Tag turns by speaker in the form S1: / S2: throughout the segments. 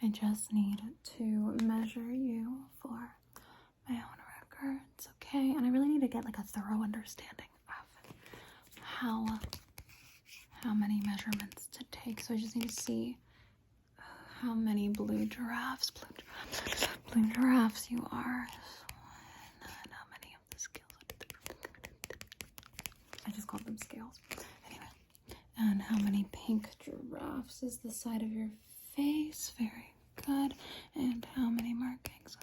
S1: I just need to measure you for my own records, okay? And I really need to get like a thorough understanding of how many measurements to take. So I just need to see how many blue giraffes you are. And how many of the scales? I just called them scales. Anyway. And how many pink giraffes is the side of your face? Very good. And how many markings?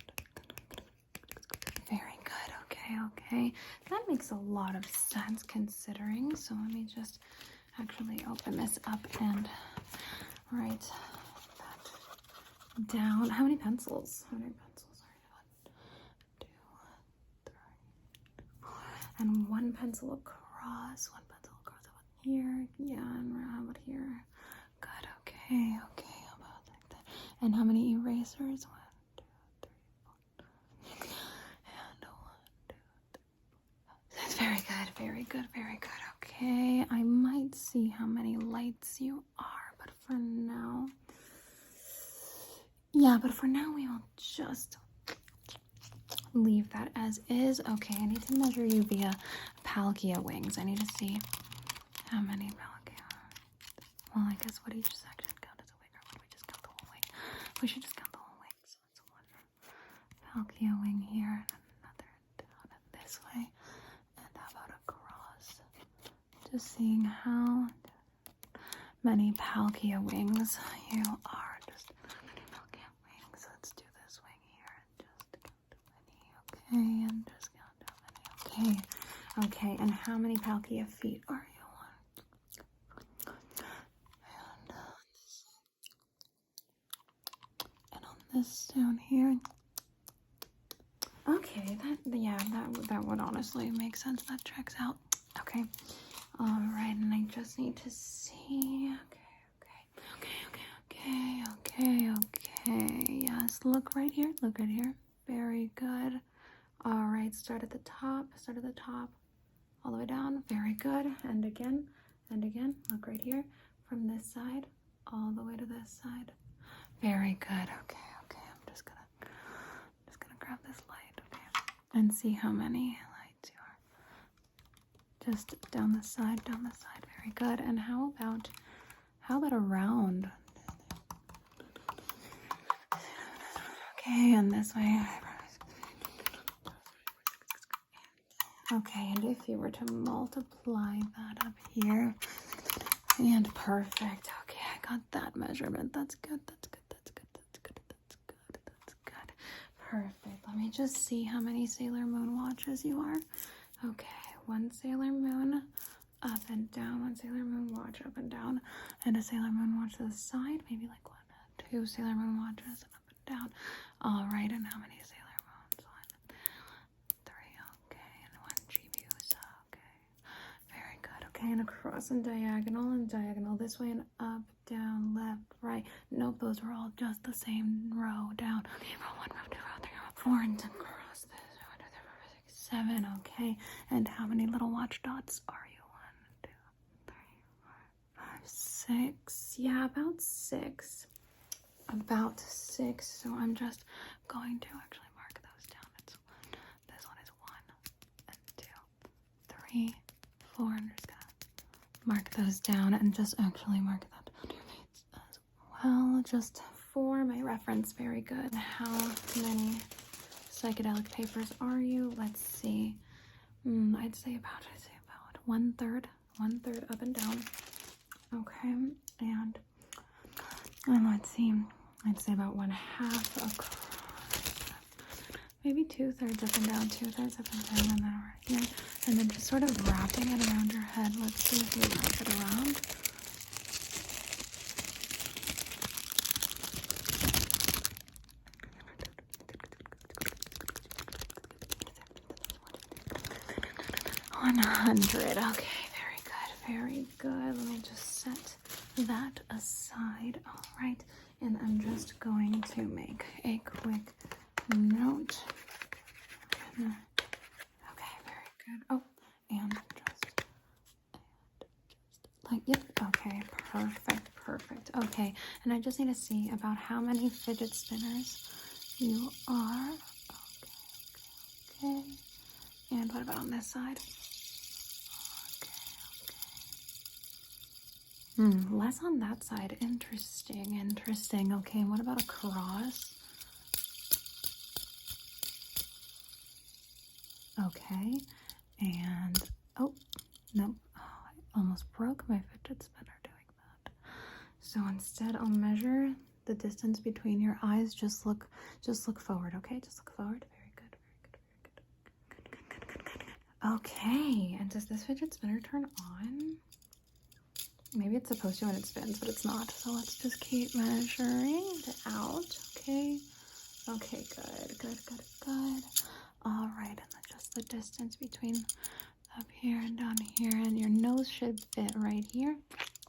S1: Very good. Okay. That makes a lot of sense considering. So let me just actually open this up and write that down. How many pencils? How many pencils are you? 1, 2, 3, 4. And one pencil across. One pencil across. How about here? Yeah, and how about here? Good. Okay. How about like that? And how many erasers? 1, 2, 3, 4. And 1, 2, 3, 4. That's very good. Okay, I might see how many lights you are, but for now, we will just leave that as is. Okay, I need to measure you via Palkia Wings. I need to see how many Palkia. Well, I guess what each section count as a wing, or would we just count the whole wing? We should just count the whole wing. So it's one Palkia wing here, and another down this way. And how about across? Just seeing how many Palkia wings you are. Just how many Palkia wings. Let's do this wing here and just count how many. Okay, and just count how many. Okay. And how many Palkia feet are you? And on this down here. Okay, that would honestly make sense. That checks out. Okay. All right, and I just need to see. Okay. Yes, look right here. Very good. All right, start at the top. All the way down. Very good. And again. Look right here. From this side all the way to this side. Very good. Okay. I'm just gonna grab this light, okay, and see how many lights you are. Just down the side. Very good. And how about around? Okay, and this way. Okay, and if you were to multiply that up here, and perfect. Okay, I got that measurement. That's good. Perfect. Let me just see how many Sailor Moon watches you are. Okay, one Sailor Moon up and down, one Sailor Moon watch up and down, and a Sailor Moon watch to the side. Maybe like 1, 2 Sailor Moon watches up and down. All right, and how many Sailor Moons? 1, 3. Okay, and 1 Chibiusa. Okay, very good. Okay, and across and diagonal this way and up, down, left, right. Nope, those are all just the same row down. Okay, row 1, row 2, row 3, row 4, and across this. 1, 2, 3, 4, 5, 6, 7. Okay, and how many little watch dots are you? 1, 2, 3, 4, 5, 6. Yeah, about 6. So I'm just going to actually mark those down. This one is 1 and 2, 3, 4. I'm just gonna mark those down and just actually mark that on your face as well, just for my reference. Very good. How many psychedelic papers are you? Let's see. I'd say about 1/3 up and down. Okay, and let's see. I'd say about 1/2 across. Maybe 2/3 up and down, 2/3 up and down, and then right here. And then just sort of wrapping it around your head. Let's see if you wrap it around. Okay, very good. Let me just set that aside. All right, and I'm just going to make a quick note. Okay, very good. Oh, and just like, yep. Okay, perfect. Okay, and I just need to see about how many fidget spinners you are. Okay. And what about on this side? Less on that side. Interesting. Okay, and what about across? Okay, and oh, no, I almost broke my fidget spinner doing that. So instead, I'll measure the distance between your eyes. Just look forward. Okay, just look forward. Very good. Okay, and does this fidget spinner turn on? Maybe it's supposed to when it spins, but it's not. So let's just keep measuring it out. Okay. Okay, good. All right, and then just the distance between up here and down here, and your nose should fit right here.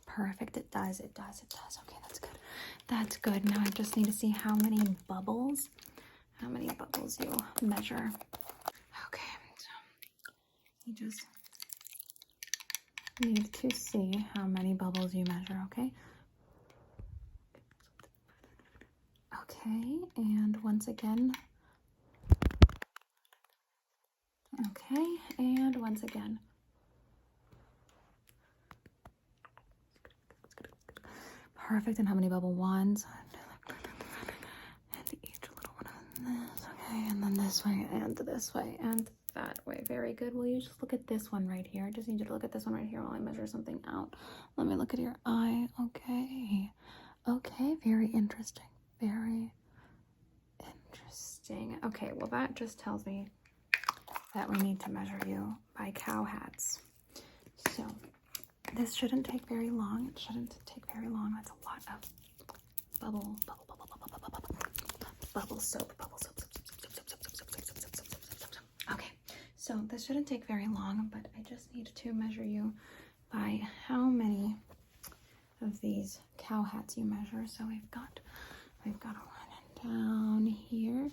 S1: Perfect, it does. Okay, that's good. Now I just need to see how many bubbles you measure. Okay, so you just need to see how many bubbles you measure, okay? Okay, and once again. Okay, and once again. Perfect, and how many bubble ones? And each little one on this, okay, and then this way, and this way, and that way. Very good. Will you just look at this one right here? I just need you to look at this one right here while I measure something out. Let me look at your eye. Okay. Okay, very interesting. Okay, well that just tells me that we need to measure you by cow hats. So this shouldn't take very long. That's a lot of bubble soap. Okay, so this shouldn't take very long, but I just need to measure you by how many of these cow hats you measure. So we've got one down here.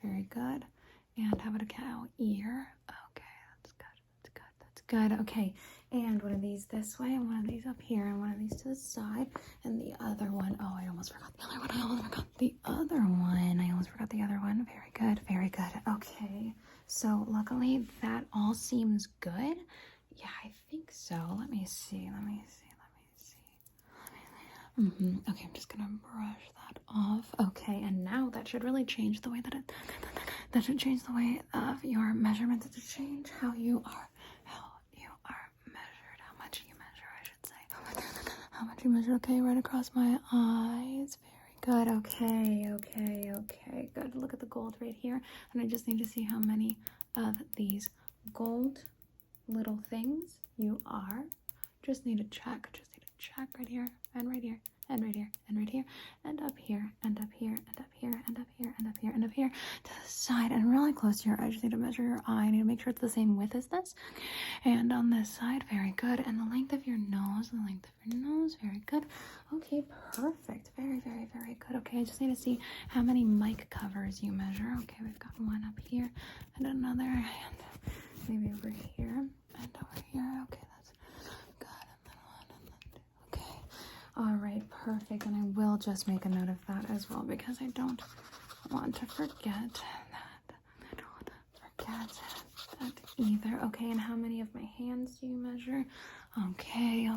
S1: Very good. And how about a cow ear? Okay, that's good. Okay, and one of these this way, and one of these up here, and one of these to the side, and the other one. Oh, I almost forgot the other one. I almost forgot the other one. Very good. Okay, so luckily that all seems good. Yeah, I think so. Let me see. Okay, I'm just gonna brush that off. Okay, and now that should really change the way that should change the way of your measurements. It should change how you are measured, how much you measure, I should say. How much you measure, okay, right across my eyes. Very good. Okay, good. Look at the gold right here. And I just need to see how many of these gold little things you are. Just need to check right here, and right here, and right here, and right here, and up here, and up here, and up here, and up here, and up here, and up here, to the side, and really close to your eye. I just need to measure your eye. I need to make sure it's the same width as this. And on this side, very good. And the length of your nose, very good. Okay, perfect. Very good. Okay, I just need to see how many mic covers you measure. Okay, we've got one up here, and another, and maybe over here, and over here. Okay, that's good. And then one, and then two. Okay. All right, perfect. And I will just make a note of that as well, because I don't want to forget that either. Okay, and how many of my hands do you measure? Okay.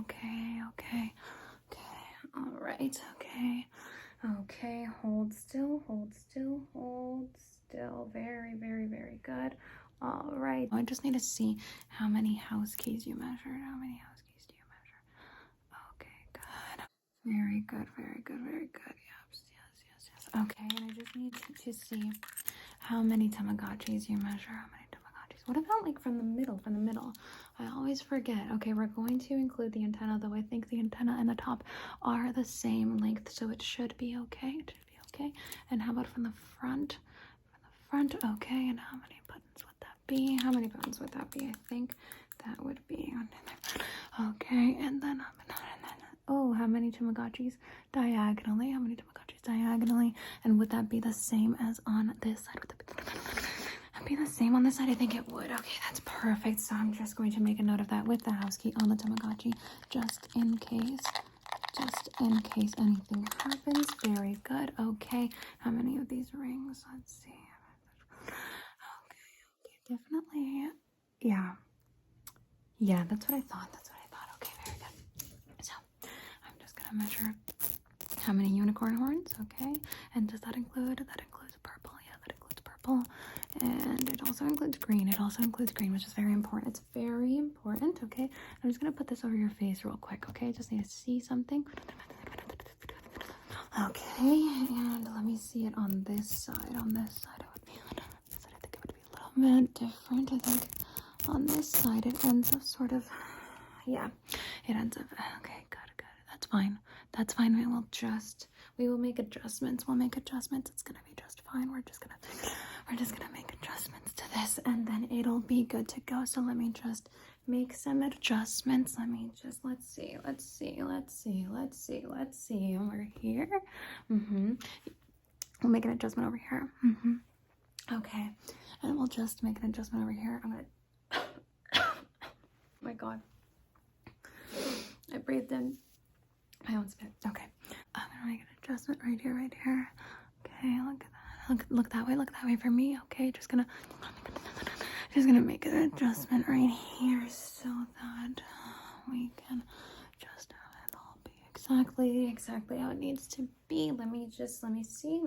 S1: All right, okay. Hold still. Very good. All right. I just need to see how many house keys you measured. How many house keys do you measure? Okay, good. Very good. Yes. Okay, and I just need to see how many Tamagotchis you measure. What about like from the middle? I always forget. Okay, we're going to include the antenna, though I think the antenna and the top are the same length, so it should be okay. And how about from the front? Okay, and how many buttons would that be? I think that would be okay, and then oh, how many Tamagotchis diagonally? And would that be the same as on this side? Be the same on this side? I think it would. Okay, that's perfect. So I'm just going to make a note of that with the house key on the Tamagotchi, just in case. just in case anything happens. Very good. Okay, how many of these rings? Let's see. Okay, definitely. Yeah, that's what I thought. Okay, very good. So I'm just gonna measure how many unicorn horns. Okay, and does that include? That includes purple. Yeah, that includes purple, and it also includes green. Which is very important. It's very important. Okay, I'm just gonna put this over your face real quick. Okay, I just need to see something. Okay, and let me see it on this side. On this side, I think it would be a little bit different. I think on this side it ends up sort of, yeah, it ends up, okay, good. That's fine. We will make adjustments. It's gonna be just fine. We're just gonna make adjustments to this, and then it'll be good to go. So let me just make some adjustments. Let's see. Over here. We'll make an adjustment over here. Okay, and we'll just make an adjustment over here. I'm gonna oh my god, I breathed in my own spit. Okay, I'm gonna make an adjustment right here. Okay, look at that. Look that way for me. Okay, just gonna make an adjustment right here so that we can just have it all be exactly how it needs to be. Let me see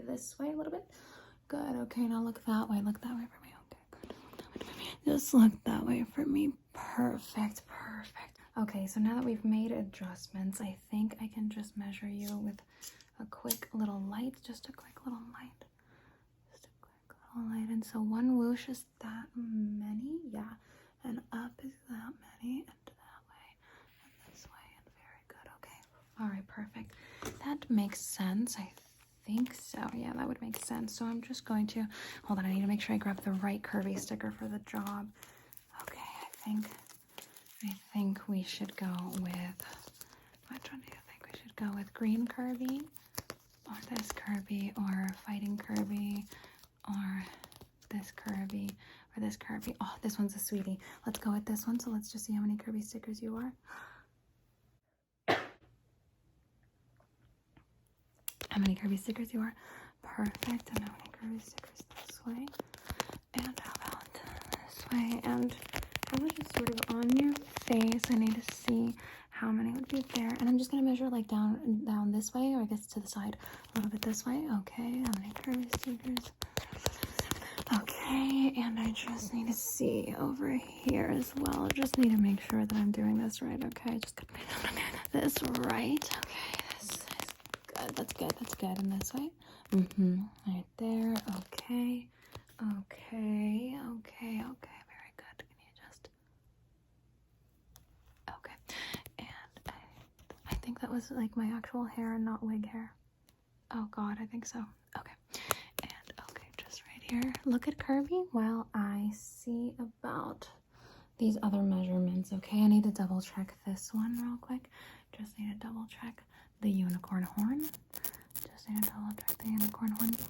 S1: this way a little bit. Good. Okay, now look that way for me. Okay, good. Just look that way for me. Perfect. Okay, so now that we've made adjustments, I think I can just measure you with a quick little light. Just a quick little light. And so one whoosh is that many, yeah, and up is that many, and that way, and this way, and very good. Okay, all right, perfect. That makes sense. I think so. Yeah, that would make sense. So I'm just going to hold on. I need to make sure I grab the right Kirby sticker for the job. Okay, I think we should go with, which one do you think we should go with? Green Kirby, or this Kirby, or Fighting Kirby, or this Kirby, or this Kirby. Oh, this one's a sweetie. Let's go with this one. So let's just see how many Kirby stickers you are. How many Kirby stickers you are. Perfect. And how many Kirby stickers this way. And how about this way. And how much is sort of on your face? I need to see how many would be there. And I'm just going to measure like down this way, or I guess to the side a little bit this way. Okay, how many Kirby stickers? Okay, and I just need to see over here as well. Just need to make sure that I'm doing this right. Okay, just gonna make this right. Okay, this is good. That's good. And this way. Right there. Okay. Very good. Can you just? Okay. And I think that was like my actual hair and not wig hair. Oh God, I think so. Okay. Here, look at Kirby while I see about these other measurements. Okay, I need to double check this one real quick. Just need to double check the unicorn horn.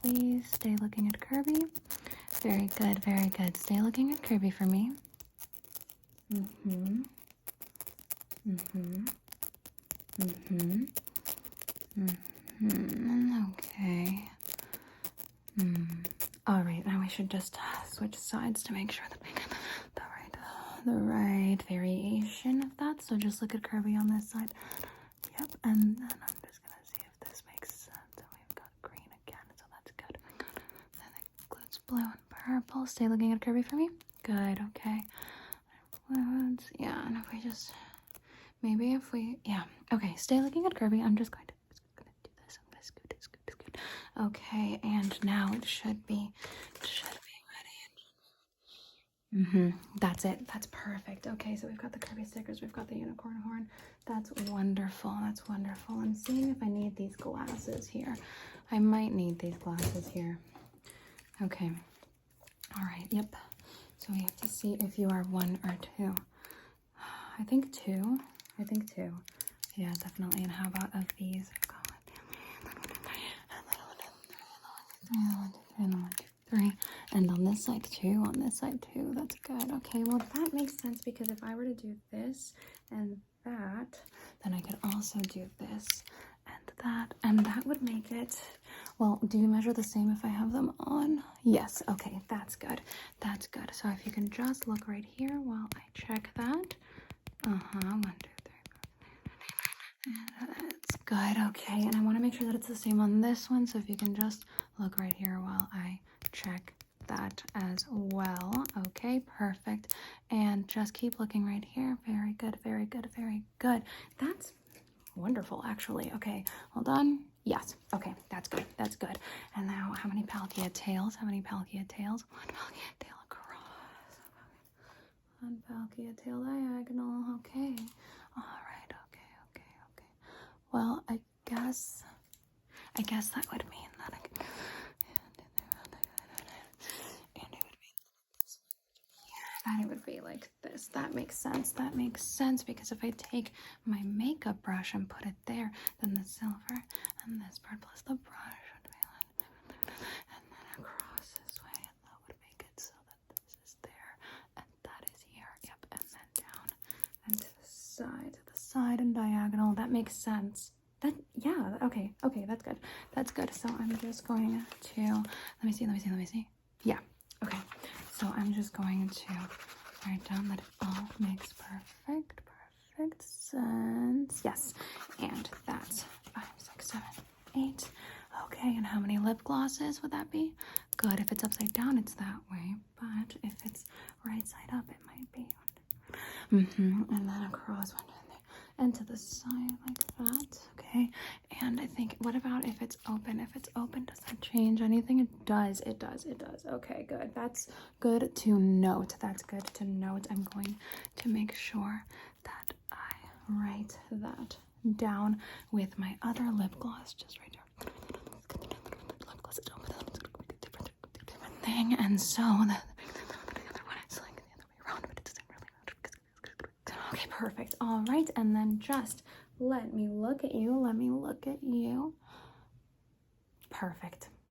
S1: Please stay looking at Kirby. Very good. Stay looking at Kirby for me. Okay. All right, now we should just switch sides to make sure that we get the right variation of that. So just look at Kirby on this side. Yep, and then I'm just gonna see if this makes sense. And we've got green again, so that's good. Then it includes blue and purple. Stay looking at Kirby for me. Good, okay. Yeah, and if we just, okay, stay looking at Kirby. I'm just going to do this. Scoot. Okay, and now it should be ready. That's it. That's perfect. Okay, so we've got the Kirby stickers. We've got the unicorn horn. That's wonderful. I'm seeing if I need these glasses here. I might need these glasses here. Okay. All right. Yep. So we have to see if you are 1 or 2. I think 2. Yeah, definitely. And how about of these? And 1, 2, 3. And on this side too. That's good. Okay, well that makes sense, because if I were to do this and that, that. Then I could also do this and that would make it, well, do you measure the same if I have them on? Yes, okay, that's good. That's good. So if you can just look right here while I check that. 1, 2, 3, 4. That's good, okay. And I want to make sure that it's the same on this one, so if you can just look right here while I check that as well. Okay, perfect. And just keep looking right here. Very good, very good, very good. That's wonderful, actually. Okay, hold on. Yes, okay, that's good, that's good. And now, how many Palkia tails? How many Palkia tails? 1 Palkia tail across. 1 Palkia tail diagonal. Okay, all right, okay. Well, I guess that would mean that it would be like this. That makes sense. That makes sense, because if I take my makeup brush and put it there, then the silver and this part plus the brush would be like, and then across this way, and that would make it so that this is there and that is here. Yep, and then down and to the side and diagonal. That makes sense. That, yeah, okay, that's good. So I'm just going to, let me see. Yeah, okay. So I'm just going to write down that it all makes perfect sense. Yes, and that's 5, 6, 7, 8. Okay, and how many lip glosses would that be? Good, if it's upside down, it's that way, but if it's right side up, it might be. And then across one and to the side like that. Okay, and I think, what about if it's open? If it's open, does that change anything? It does. Okay, good. That's good to note. I'm going to make sure that I write that down with my other lip gloss, just right here. Lip gloss is open. Different thing, and so the other one is like the other way around, but it doesn't really. Okay, perfect. All right, and then just let me look at you. Perfect.